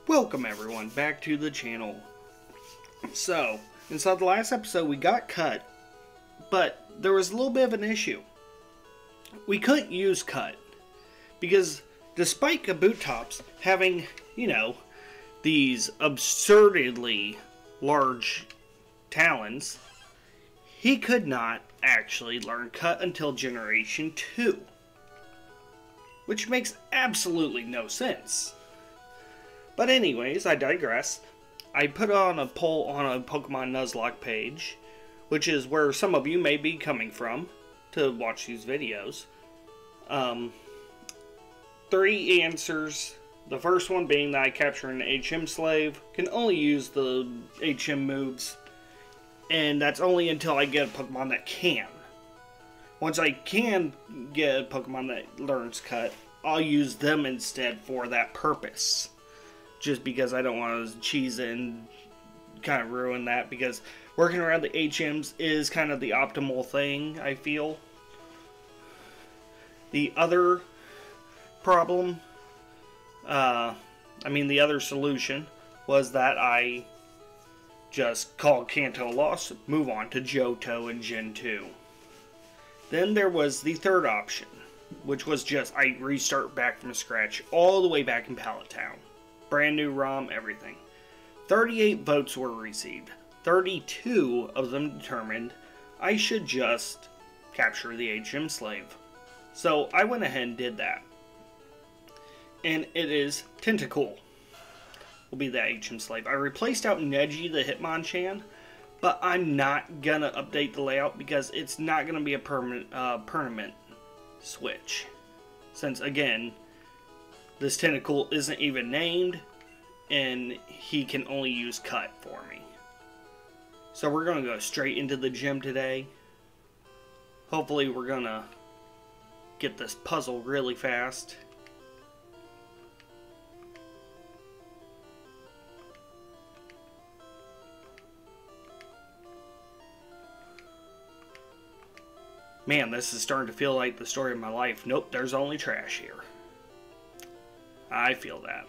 Welcome everyone back to the channel. So, inside the last episode we got cut, but there was a little bit of an issue. We couldn't use cut because despite Kabutops having, these absurdly large talons, he could not actually learn cut until Generation 2. Which makes absolutely no sense. But anyways, I digress. I put on a poll on a Pokemon Nuzlocke page, which is where some of you may be coming from to watch these videos. 3 answers. The first one being that I capture an HM slave, can only use the HM moves, and that's only until I get a Pokemon that can. Once I can get a Pokemon that learns cut, I'll use them instead for that purpose. Just because I don't want to cheese it and kind of ruin that, because working around the HMs is kind of the optimal thing, I feel. The other problem, the other solution was that I just called Kanto lost, move on to Johto and Gen 2. Then there was the third option, which was just I restart back from scratch all the way back in Pallet Town. Brand new ROM, everything. 38 votes were received. 32 of them determined I should just capture the HM slave. So I went ahead and did that. And it is Tentacool. Will be the HM slave. I replaced out Neji the Hitmonchan, but I'm not gonna update the layout because it's not gonna be a permanent switch. Since again, this Tentacool isn't even named, and he can only use cut for me. So we're going to go straight into the gym today. Hopefully we're going to get this puzzle really fast. Man, this is starting to feel like the story of my life. Nope, there's only trash here. I feel that.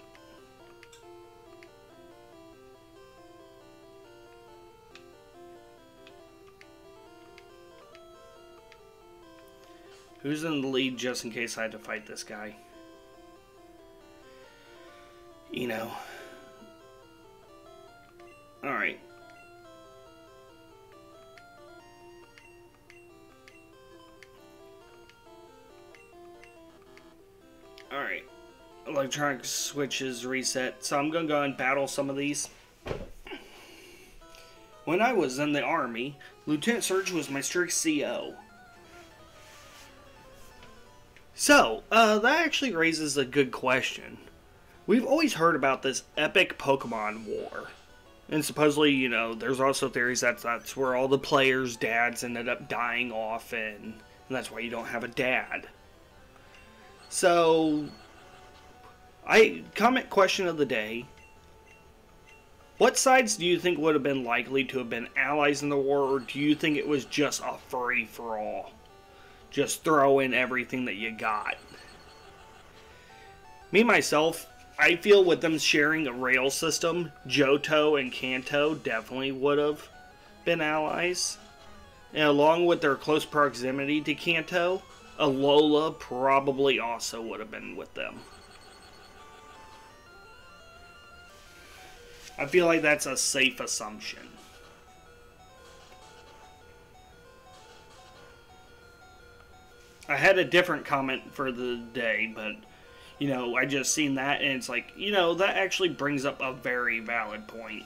Who's in the lead just in case I had to fight this guy? Alright. Alright. Electronic switches reset. So I'm going to go and battle some of these. When I was in the army, Lieutenant Surge was my strict CO. So, that actually raises a good question. We've always heard about this epic Pokemon war. And supposedly, there's also theories that that's where all the players' dads ended up dying off and that's why you don't have a dad. So, comment question of the day. What sides do you think would have been likely to have been allies in the war, or do you think it was just a free-for-all? Just throw in everything that you got. Me, myself, I feel with them sharing a rail system, Johto and Kanto definitely would have been allies. And along with their close proximity to Kanto, Alola probably also would have been with them. I feel like that's a safe assumption. I had a different comment for the day, but, I just seen that, and it's like, that actually brings up a very valid point.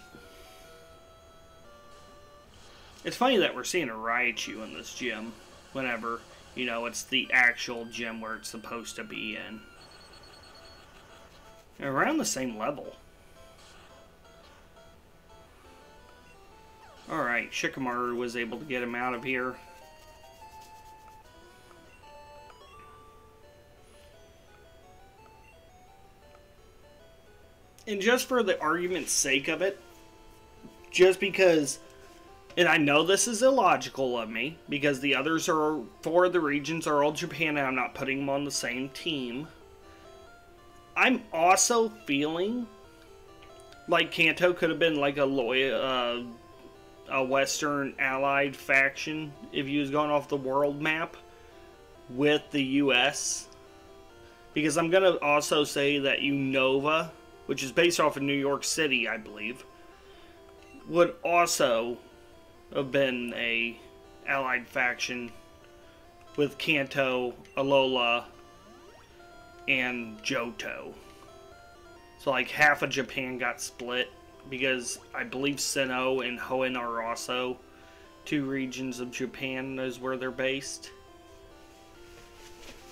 It's funny that we're seeing a Raichu in this gym, whenever, it's the actual gym where it's supposed to be in. They're around the same level. Alright, Shikamaru was able to get him out of here. And just for the argument's sake of it, just because, and I know this is illogical of me, because the others are, 4 of the regions are all Japan, and I'm not putting them on the same team. I'm also feeling like Kanto could have been like a Western allied faction if you was going off the world map with the U.S. Because I'm gonna also say that Unova, which is based off of New York City, I believe, would also have been a allied faction with Kanto, Alola, and Johto. So like half of Japan got split because I believe Sinnoh and Hoenn are also two regions of Japan is where they're based.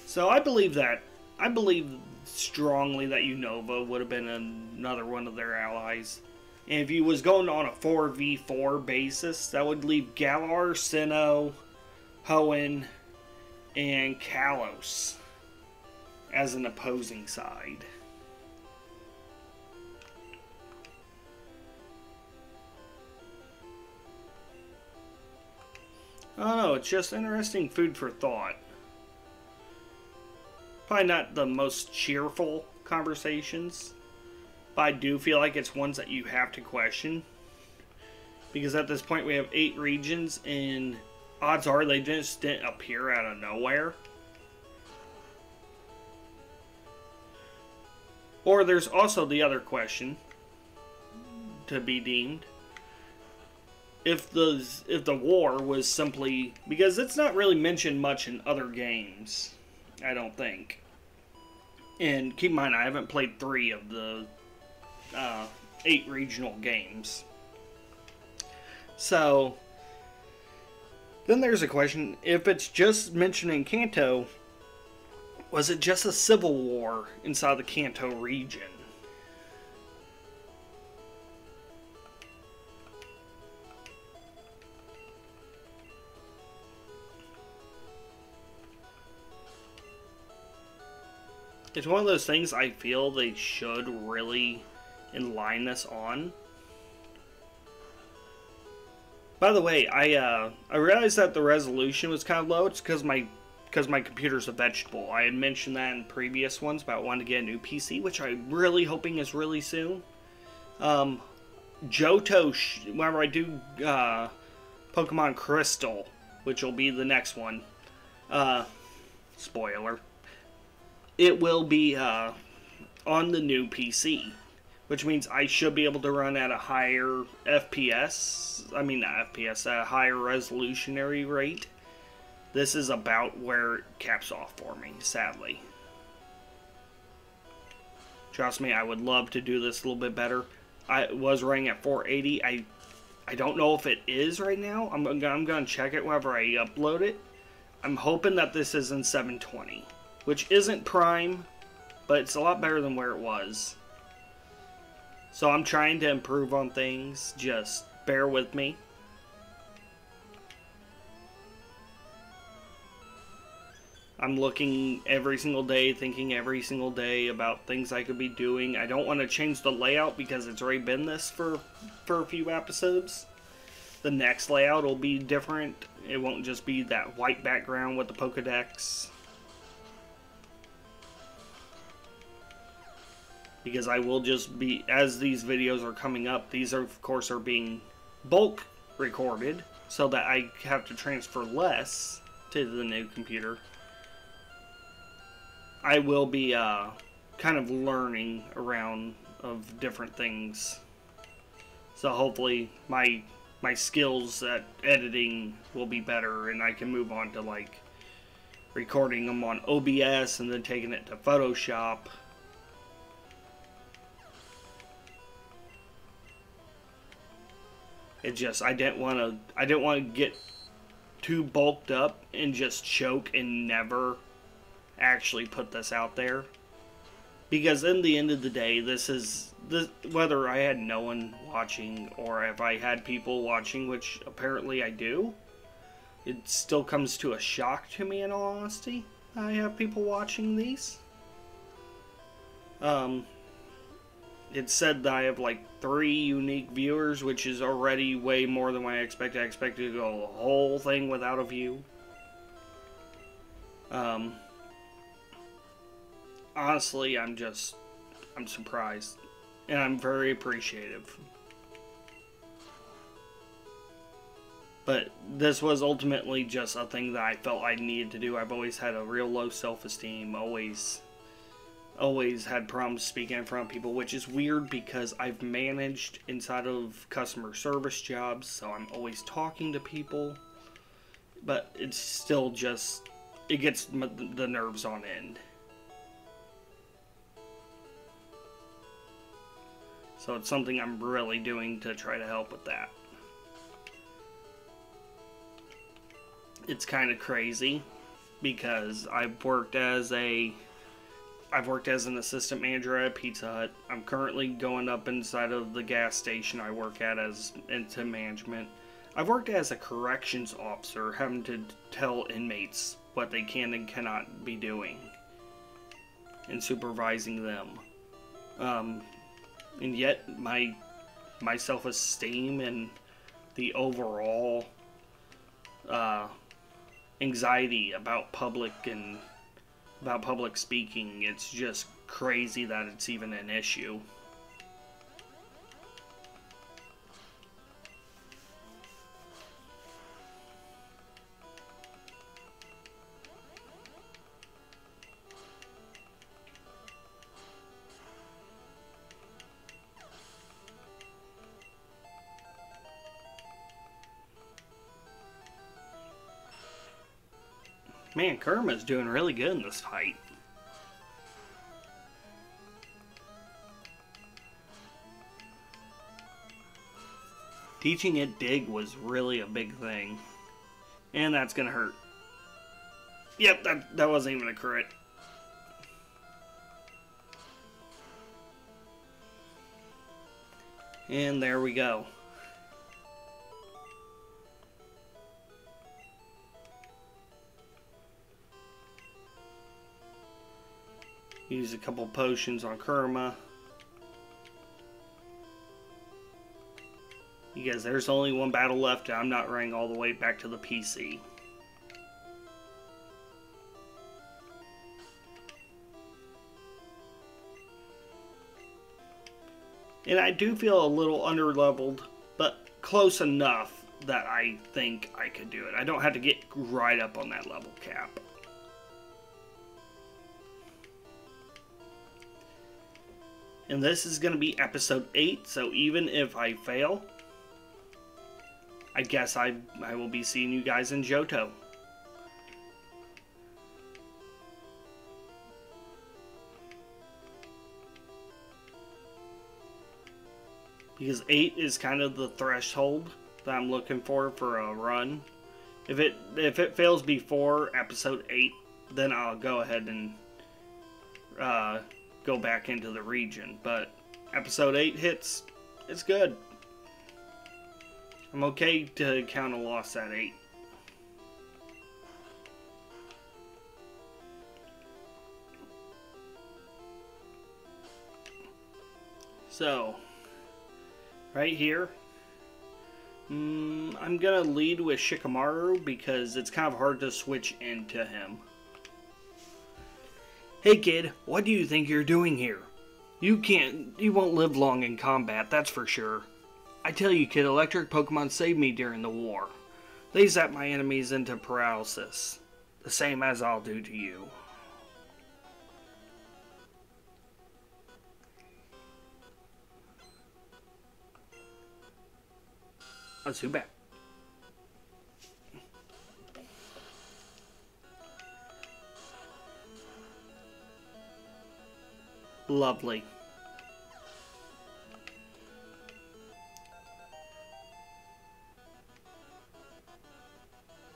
So I believe that. I believe strongly that Unova would have been another one of their allies. And if you was going on a 4v4 basis, that would leave Galar, Sinnoh, Hoenn, and Kalos as an opposing side. I don't know, it's just interesting food for thought. Probably not the most cheerful conversations, but I do feel like it's ones that you have to question. Because at this point we have 8 regions, and odds are they just didn't appear out of nowhere. Or there's also the other question to be deemed. If the war was simply, because it's not really mentioned much in other games, I don't think. And keep in mind, I haven't played 3 of the 8 regional games. So then there's a question: if it's just mentioned in Kanto, was it just a civil war inside the Kanto region? It's one of those things I feel they should really enlign us on. By the way, I realized that the resolution was kind of low. It's because my computer's a vegetable. I had mentioned that in previous ones about wanting to get a new PC, which I'm really hoping is really soon. Johto, whenever I do Pokemon Crystal, which will be the next one, spoiler, it will be on the new PC, which means I should be able to run at a higher FPS, I mean not FPS, at a higher resolutionary rate. This is about where it caps off for me, sadly. Trust me, I would love to do this a little bit better. I was running at 480. I don't know if it is right now. I'm going to check it whenever I upload it. I'm hoping that this is in 720. Which isn't prime, but it's a lot better than where it was. So I'm trying to improve on things, just bear with me. I'm looking every single day, thinking every single day about things I could be doing. I don't want to change the layout because it's already been this for a few episodes. The next layout will be different. It won't just be that white background with the Pokedex. Because I will just be, as these videos are coming up, these are, of course, are being bulk recorded so that I have to transfer less to the new computer. I will be kind of learning around of different things. So hopefully my skills at editing will be better and I can move on to like recording them on OBS and then taking it to Photoshop. It just, I didn't want to get too bulked up and just choke and never actually put this out there. Because in the end of the day, whether I had no one watching or if I had people watching, which apparently I do, it still comes to a shock to me in all honesty. I have people watching these. It said that I have like 3 unique viewers, which is already way more than what I expected. I expected to go the whole thing without a view. Honestly, I'm surprised. and I'm very appreciative. But this was ultimately just a thing that I felt I needed to do. I've always had a real low self-esteem, always had problems speaking in front of people, which is weird because I've managed inside of customer service jobs, so I'm always talking to people, but it's still just, it gets the nerves on end. So it's something I'm really doing to try to help with that. It's kind of crazy because I've worked as an assistant manager at a Pizza Hut. I'm currently going up inside of the gas station I work at into management. I've worked as a corrections officer, having to tell inmates what they can and cannot be doing and supervising them. And yet my self-esteem and the overall anxiety about public speaking, it's just crazy that it's even an issue. Man, Kurma's doing really good in this fight. Teaching it dig was really a big thing. And that's gonna hurt. Yep, that wasn't even a crit. And there we go. Use a couple potions on Kurma. Because there's only one battle left, and I'm not running all the way back to the PC. And I do feel a little underleveled, but close enough that I think I could do it. I don't have to get right up on that level cap. And this is going to be episode 8, so even if I fail, I guess I will be seeing you guys in Johto. Because 8 is kind of the threshold that I'm looking for a run. If it fails before episode 8, then I'll go ahead and go back into the region. But episode 8 hits, it's good. I'm okay to count a loss at 8. So, right here, I'm gonna lead with Shikamaru because it's kind of hard to switch into him. Hey kid, what do you think you're doing here? You won't live long in combat, that's for sure. I tell you kid, electric Pokemon saved me during the war. They zap my enemies into paralysis, the same as I'll do to you. Let's do back. Lovely.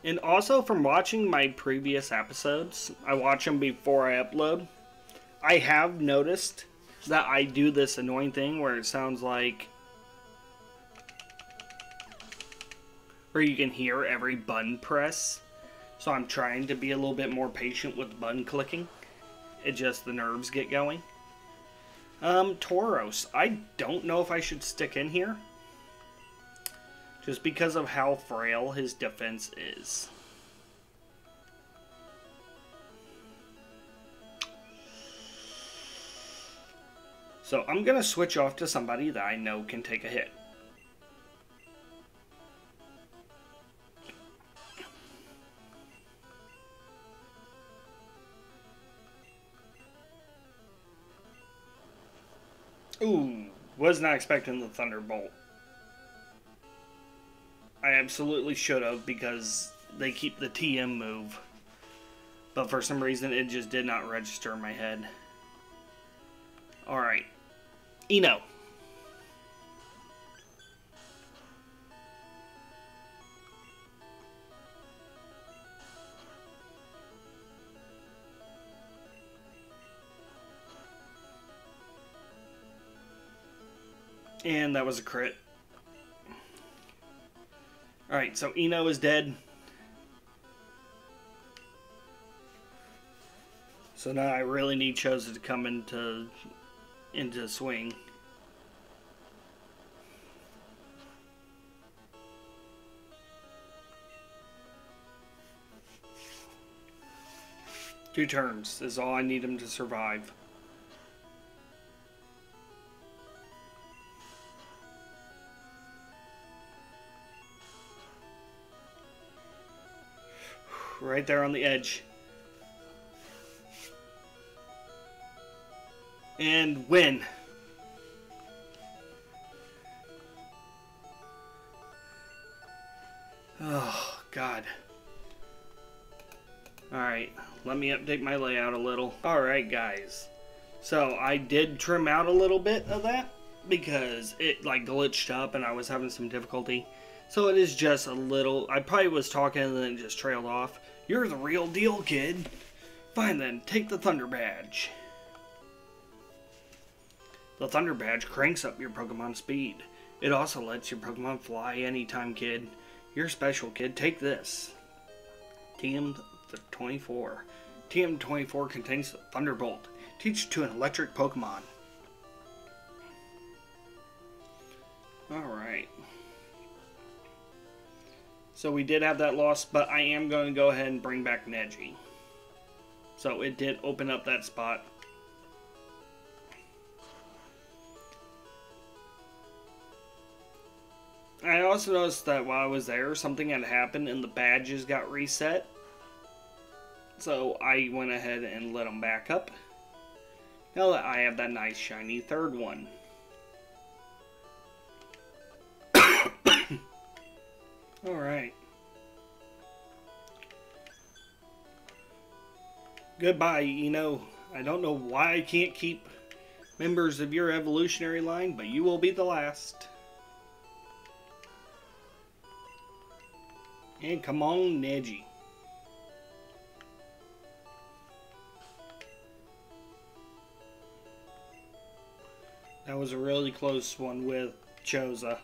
And also from watching my previous episodes, I watch them before I upload, I have noticed that I do this annoying thing where it sounds like, where you can hear every button press. So I'm trying to be a little bit more patient with button clicking. It just, the nerves get going. Tauros. I don't know if I should stick in here. Just because of how frail his defense is. So I'm going to switch off to somebody that I know can take a hit. Ooh, was not expecting the Thunderbolt. I absolutely should have, because they keep the TM move. But for some reason, it just did not register in my head. Alright. Eno. And that was a crit. Alright, so Eno is dead. So now I really need Choza to come into swing. Two turns is all I need him to survive. Right there on the edge. And win. Oh, God. Alright, let me update my layout a little. Alright, guys. So, I did trim out a little bit of that because it, like, glitched up and I was having some difficulty. So, it is just a little... I probably was talking and then it just trailed off. You're the real deal, kid. Fine then, take the Thunder Badge. The Thunder Badge cranks up your Pokemon speed. It also lets your Pokemon fly anytime, kid. You're special, kid. Take this. TM24. TM24 contains the Thunderbolt. Teach to an electric Pokemon. Alright. So we did have that loss, but I am going to go ahead and bring back Neji. So it did open up that spot. I also noticed that while I was there, something had happened and the badges got reset. So I went ahead and let them back up. Now that I have that nice shiny third one. Alright. Goodbye, Eno. I don't know why I can't keep members of your evolutionary line, but you will be the last. And come on, Neji. That was a really close one with Choza.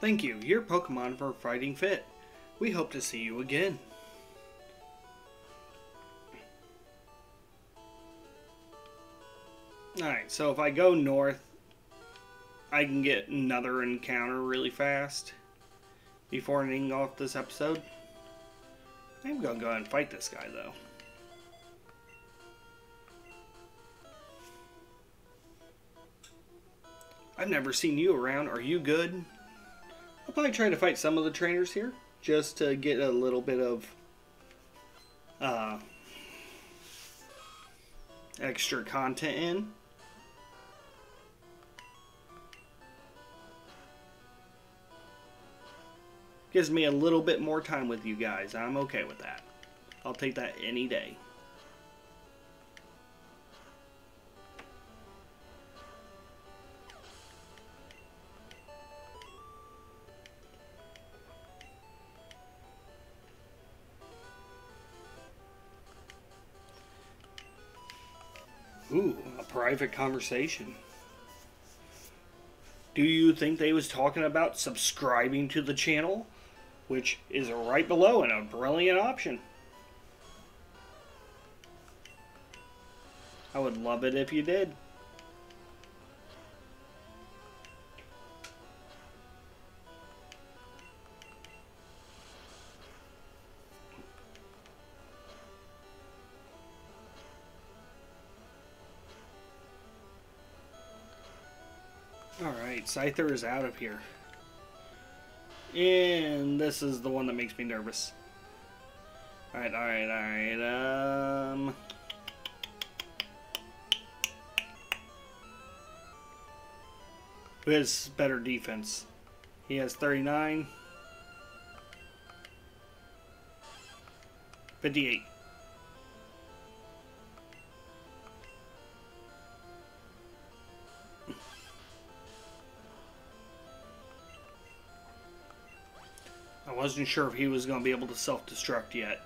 Thank you. Your Pokemon for fighting fit. We hope to see you again. Alright, so if I go north, I can get another encounter really fast before ending off this episode. I'm going to go ahead and fight this guy, though. I've never seen you around. Are you good? I'll probably try to fight some of the trainers here, just to get a little bit of extra content in. Gives me a little bit more time with you guys. I'm okay with that. I'll take that any day. Ooh, a private conversation. Do you think they was talking about subscribing to the channel? Which is right below and a brilliant option. I would love it if you did. Alright, Scyther is out of here. And this is the one that makes me nervous. Alright. Who has better defense? He has 39. 58. I wasn't sure if he was going to be able to self-destruct yet.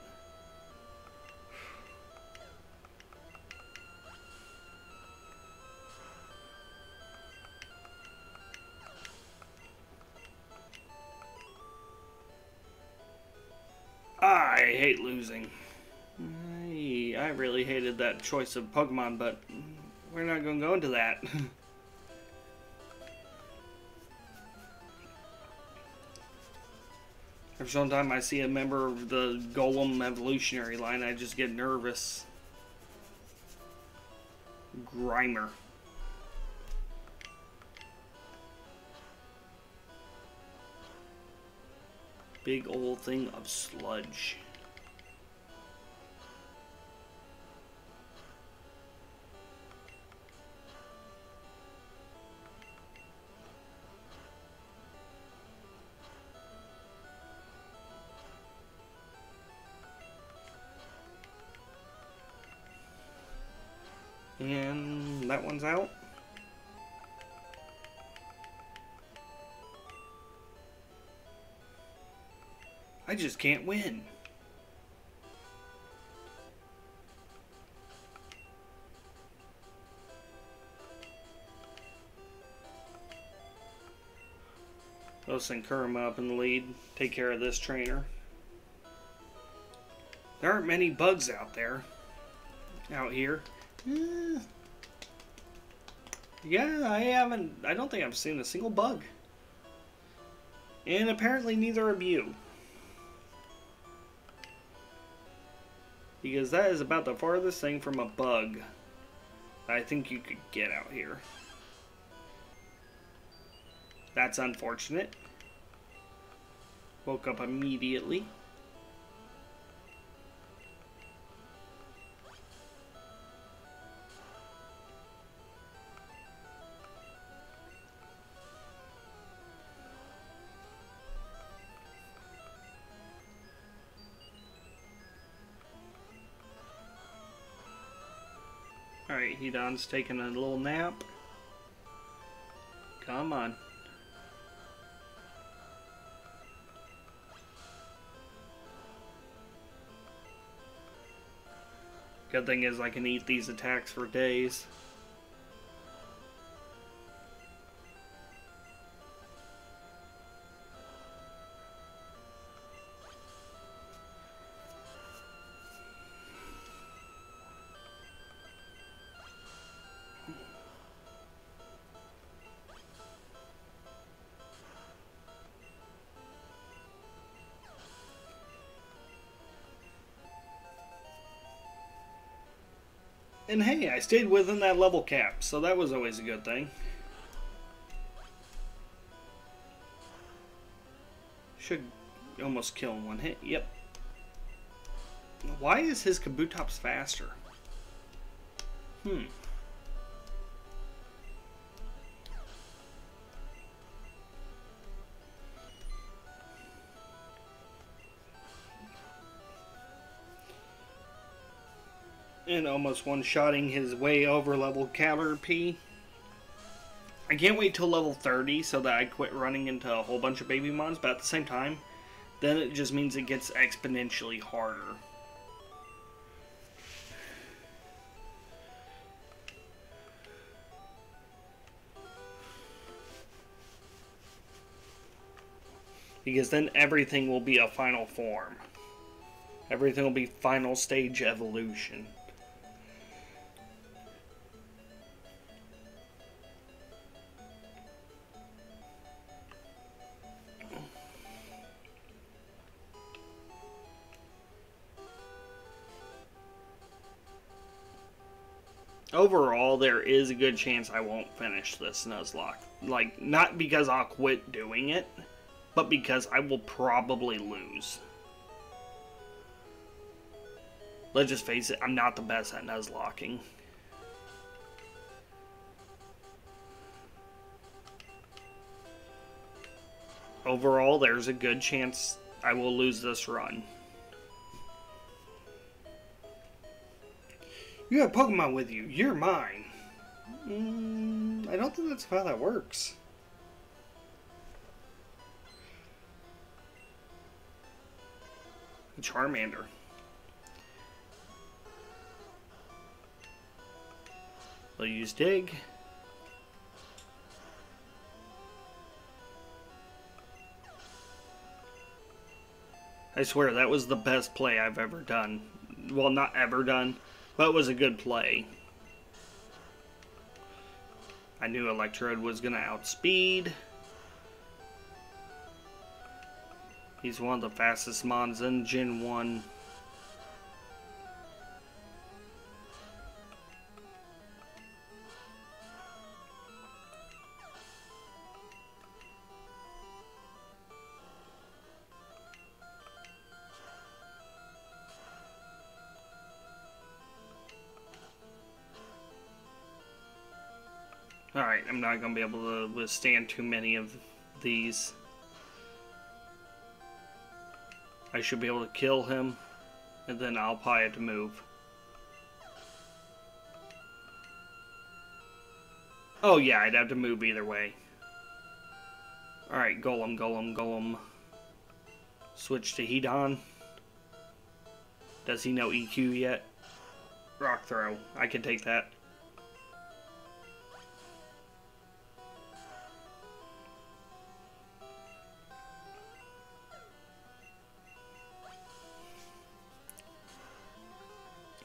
I hate losing. I really hated that choice of Pokemon, but we're not going to go into that. Every single time I see a member of the Golem evolutionary line, I just get nervous. Grimer. Big old thing of sludge. And that one's out. I just can't win. I'll send Kurama up in the lead. Take care of this trainer. There aren't many bugs out here. Yeah, I don't think I've seen a single bug. And apparently neither have you. Because that is about the farthest thing from a bug I think you could get out here. That's unfortunate. Woke up immediately. Alright, Hedon's taking a little nap. Come on. Good thing is I can eat these attacks for days. And hey, I stayed within that level cap, so that was always a good thing. Should almost kill in one hit. Yep. Why is his Kabutops faster? And almost one-shotting his way over level Caterpie. I can't wait till level 30 so that I quit running into a whole bunch of baby mons, but at the same time, then it just means it gets exponentially harder. Because then everything will be a final form. Everything will be final stage evolution. Overall, there is a good chance I won't finish this Nuzlocke. Like, not because I'll quit doing it, but because I will probably lose. Let's just face it, I'm not the best at nuzlocking. Overall, there's a good chance I will lose this run. You have Pokemon with you. You're mine. I don't think that's how that works. Charmander. We'll use Dig. I swear, that was the best play I've ever done. Well, not ever done, but it was a good play. I knew Electrode was going to outspeed. He's one of the fastest mons in Gen 1. Alright, I'm not going to be able to withstand too many of these. I should be able to kill him, and then I'll probably have to move. Oh yeah, I'd have to move either way. Alright, Golem, Golem, Golem. Switch to Hedon. Does he know EQ yet? Rock Throw. I can take that.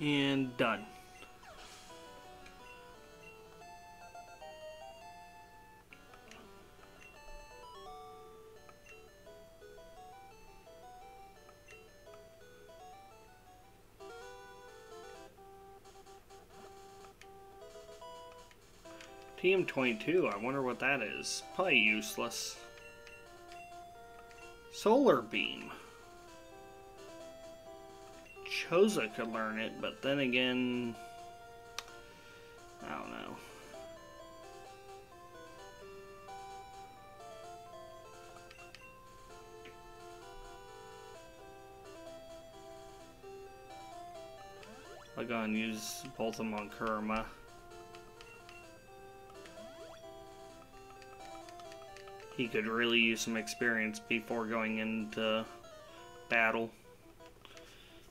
And done. TM22, I wonder what that is. Probably useless. Solar Beam. Choza could learn it, but then again, I don't know. I'll go and use both of them on Kurama. He could really use some experience before going into battle.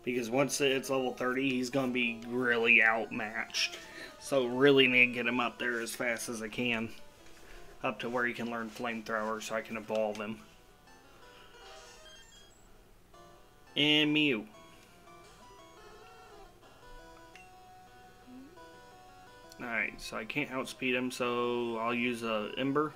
Because once it's level 30, he's going to be really outmatched. So really need to get him up there as fast as I can. Up to where he can learn Flamethrower so I can evolve him. And Mew. Alright, so I can't outspeed him, so I'll use a Ember.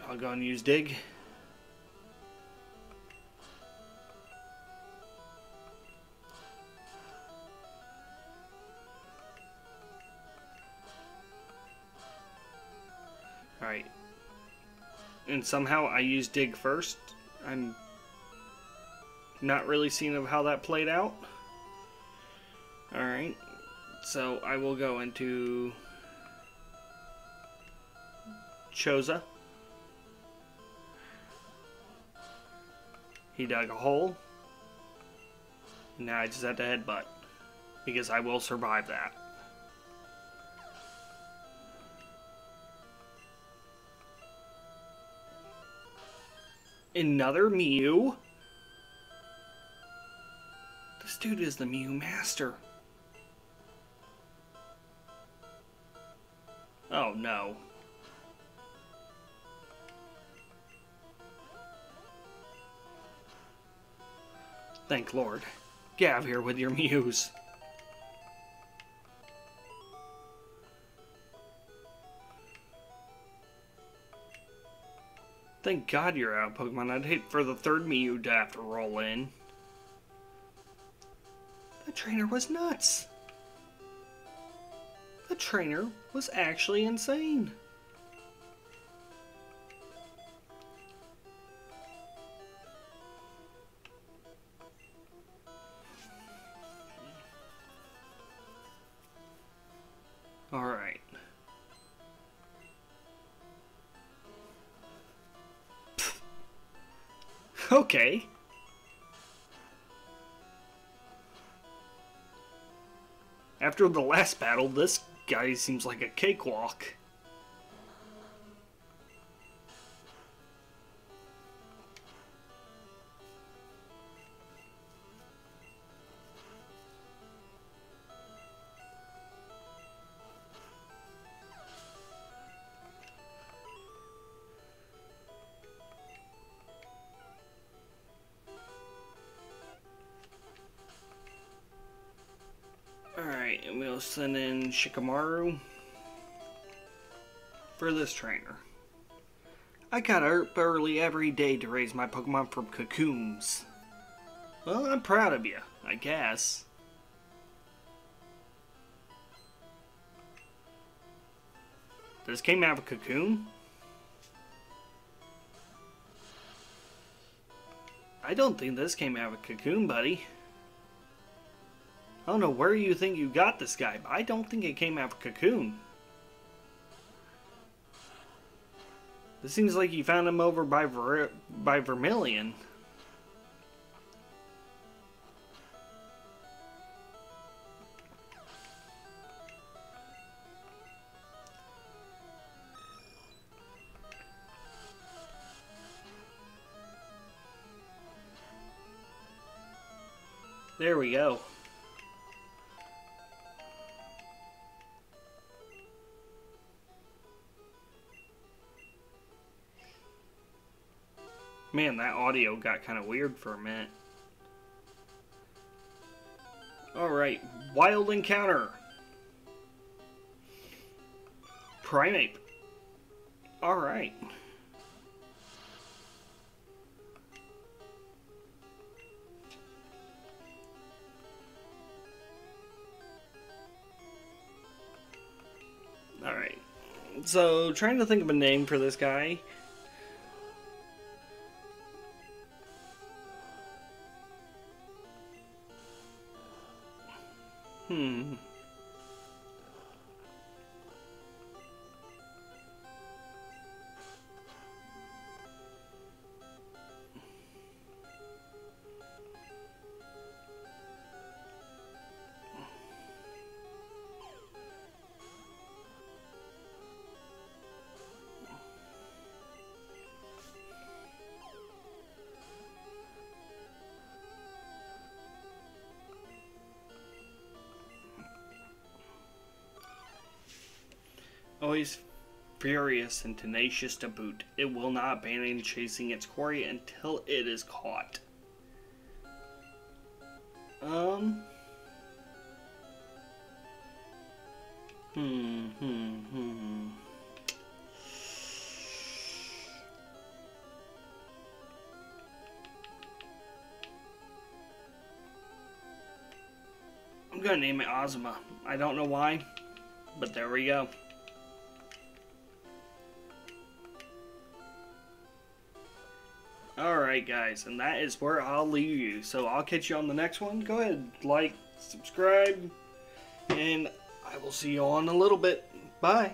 I'll go and use Dig. Alright. And somehow I used Dig first. I'm not really seeing of how that played out. Alright. So I will go into Choza. He dug a hole. Now I just have to headbutt. Because I will survive that. Another Mew? This dude is the Mew master. Oh no. Thank Lord. Get out of here with your Mews. Thank God you're out, Pokemon. I'd hate for the third Mew to have to roll in. trainer was nuts. The trainer was actually insane. All right. Okay. After the last battle, this guy seems like a cakewalk. Alright, and we'll send in Shikamaru for this trainer. I gotta up early every day to raise my Pokemon from cocoons. Well, I'm proud of you, I guess. Does this game have a cocoon? I don't think this game have a cocoon, buddy. I don't know where you think you got this guy, but I don't think it came out of a cocoon. This seems like you found him over by Vermilion. There we go. Man, that audio got kind of weird for a minute. Alright, wild encounter. Primate. Alright. Alright. So, trying to think of a name for this guy. Always furious and tenacious to boot, it will not abandon chasing its quarry until it is caught. I'm gonna name it Ozma. I don't know why, but there we go. Alright guys, and that is where I'll leave you. So I'll catch you on the next one. Go ahead, like, subscribe, and I will see you all in a little bit. Bye.